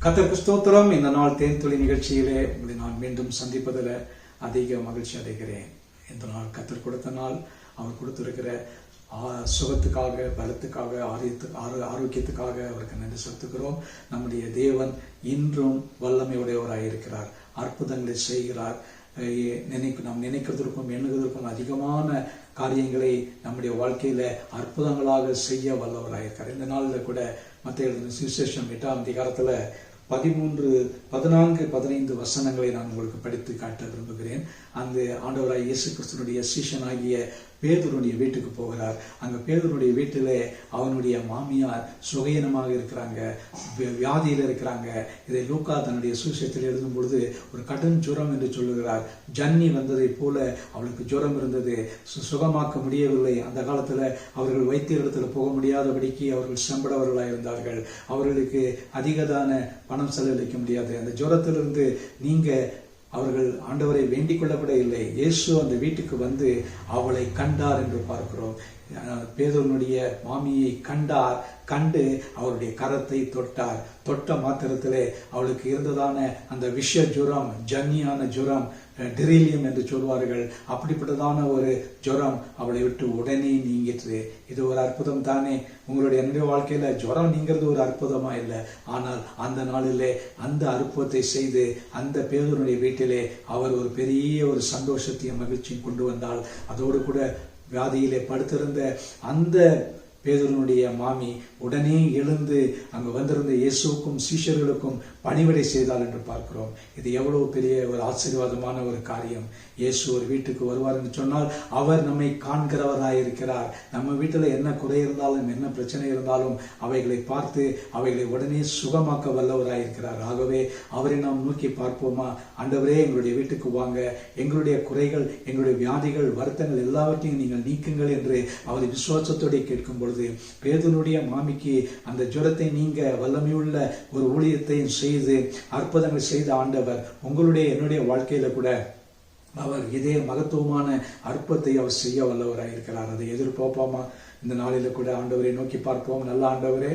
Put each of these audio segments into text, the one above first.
கர்த்தருக்கு ஸ்தோத்திரம். இந்த நாள் தேன்துளி நிகழ்ச்சியிலே உங்களை நான் மீண்டும் சந்திப்பதில் அதிக மகிழ்ச்சி அடைகிறேன். இந்த நாள் கர்த்தர் கொடுத்த நாள். அவர் கொடுத்திருக்கிற சுகத்துக்காக, பலத்துக்காக, ஆரோக்கியத்துக்காக அவருக்கு நன்றி செலுத்துகிறோம். நம்முடைய தேவன் இன்றும் வல்லமையுடையவராக இருக்கிறார். அற்புதங்களை செய்கிறார். நாம் நினைக்கிறதற்கும் எண்ணுவதற்கும் அதிகமான காரியங்களை நம்முடைய வாழ்க்கையில அற்புதங்களாக செய்ய வல்லவராயிருக்கார். இந்த நாளில் கூட மத்திய எழுதின சுவிசேஷம் 8ஆம் அதிகாரத்துல 13, 14, 15 வசனங்களை நான் உங்களுக்கு படித்து காட்ட விரும்புகிறேன். அந்த ஆண்டவராய் இயேசு கிறிஸ்துனுடைய சீஷனாகிய பேதுருடைய வீட்டுக்கு போகிறார். அங்க பேதுருடைய வீட்டிலே அவனுடைய மாமியார் சுகையினமாக இருக்கிறாங்க, வியாதியில இருக்கிறாங்க. இதை லூக்கா தன்னுடைய சுவிசேஷத்தில் எழுதும் பொழுது ஒரு கடும் ஜுரம் என்று சொல்லுகிறார். ஜன்னி வந்ததை போல அவளுக்கு ஜுரம் இருந்தது, சுகமாக்க முடியவில்லை. அந்த காலத்துல அவர்கள் வைத்தியரிடத்துல போக முடியாதபடிக்கு அவர்கள் செம்படவர்களாக இருந்தார்கள். அவர்களுக்கு அதிகதான பணம் செலவழிக்க முடியாது. அந்த ஜுரத்திலிருந்து நீங்க அவர்கள் ஆண்டவரை வேண்டிக் கொள்ளப்பட இல்லை. இயேசு அந்த வீட்டுக்கு வந்து அவளை கண்டார் என்று பார்க்கிறோம். பேதுருனுடைய மாமியை கண்டார். கண்டு அவருடைய கரத்தை தொட்டார். தொட்ட மாத்திரத்திலே அவளுக்கு இருந்ததான அந்த விஷ ஜுரம், ஜன்னியான ஜுரம், டெரிலியம் என்று சொல்வார்கள், அப்படிப்பட்டதான ஒரு ஜுரம் அவளை விட்டு உடனே நீங்கிற்று. இது ஒரு அற்புதம் தானே. உங்களுடைய என்னுடைய வாழ்க்கையில ஜுரம் நீங்கிறது ஒரு அற்புதமா இல்லை. ஆனால் அந்த நாளிலே அந்த அற்புதத்தை செய்து அந்த பேதுருனுடைய வீட்டிலே அவர் ஒரு பெரிய ஒரு சந்தோஷத்தையும் மகிழ்ச்சியும் கொண்டு வந்தால், அதோடு கூட வியாதியிலே படுத்திருந்த அந்த பேதுருனுடைய மாமி உடனே எழுந்து அங்கு வந்திருந்த இயேசுவுக்கும் சீஷர்களுக்கும் பணிவிடை செய்தாள் என்று பார்க்கிறோம். இது எவ்வளவு பெரிய ஒரு ஆசீர்வாதமான ஒரு காரியம். இயேசு ஒரு வீட்டுக்கு வருவார் என்று சொன்னால் அவர் நம்மை காண்கிறவராயிருக்கிறார். நம்ம வீட்டில் என்ன குறை இருந்தாலும், என்ன பிரச்சனை இருந்தாலும் அவைகளை பார்த்து அவைகளை உடனே சுகமாக்க வல்லவராயிருக்கிறார். ஆகவே அவரை நாம் நோக்கி பார்ப்போமா? ஆண்டவரே, எங்களுடைய வீட்டுக்கு வாங்க, எங்களுடைய குறைகள், எங்களுடைய வியாதிகள், வருத்தங்கள் எல்லாவற்றையும் நீங்கள் நீக்குங்கள் என்று அவரை விசுவாசத்தோடு கேட்கும் பொழுது பேதுருடைய மாமிக்கு அந்த ஜுரத்தை நீங்க வல்லமையுள்ள ஒரு ஊழியத்தையும் செய்து அற்புதங்கள் செய்த ஆண்டவர் உங்களுடைய என்னுடைய வாழ்க்கையில கூட அவர் இதே மகத்துவமான அற்புதத்தை அவர் செய்ய வல்லவராயிருக்கிறார். அதை எதிர்பார்ப்போமா? இந்த நாளில கூட ஆண்டவரை நோக்கி பார்ப்போம். நல்ல ஆண்டவரே,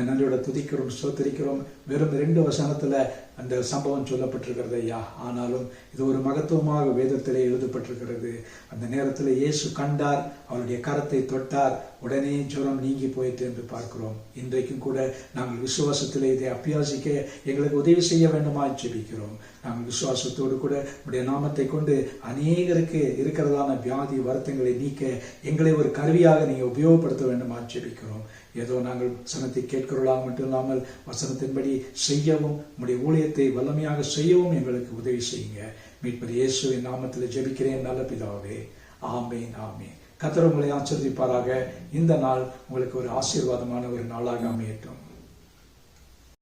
நன்றியோட துதிக்கிறோம், ஸ்தோத்திரிக்கிறோம். வெறும் 2 வசனத்துல அந்த சம்பவம் சொல்லப்பட்டிருக்கிறது ஐயா. ஆனாலும் இது ஒரு மகத்துவமாக வேதத்திலே எழுதப்பட்டிருக்கிறது. அந்த நேரத்தில் இயேசு கண்டார், அவருடைய கரத்தை தொட்டார், உடனே ஜுரம் நீங்கி போயிட்டு என்று பார்க்கிறோம். இன்றைக்கும் கூட நாங்கள் விசுவாசத்திலே இதை அபியாசிக்க எங்களுக்கு உதவி செய்ய வேண்டுமா ஜெபிக்கிறோம். நாங்கள் விசுவாசத்தோடு கூட உடைய நாமத்தை கொண்டு அநேகருக்கு இருக்கிறதான வியாதி வருத்தங்களை நீக்க எங்களை ஒரு கருவியாக நீங்க உபயோகப்படுத்த வேண்டுமா ஜெபிக்கிறோம். ஏதோ நாங்கள் வசனத்தை கேட்கிறோம் மட்டும் இல்லாமல் வசனத்தின்படி செய்யவும், உடைய ஊழியத்தை வல்லமையாக செய்யவும் எங்களுக்கு உதவி செய்யுங்க. மீட்பர் இயேசுவின் நாமத்தில் ஜெபிக்கிறேன் நல்ல பிதாவே. ஆமேன், ஆமேன். கர்த்தர் உங்களை ஆசீர்வதிப்பாராக. இந்த நாள் உங்களுக்கு ஒரு ஆசீர்வாதமான ஒரு நாளாக அமையட்டும்.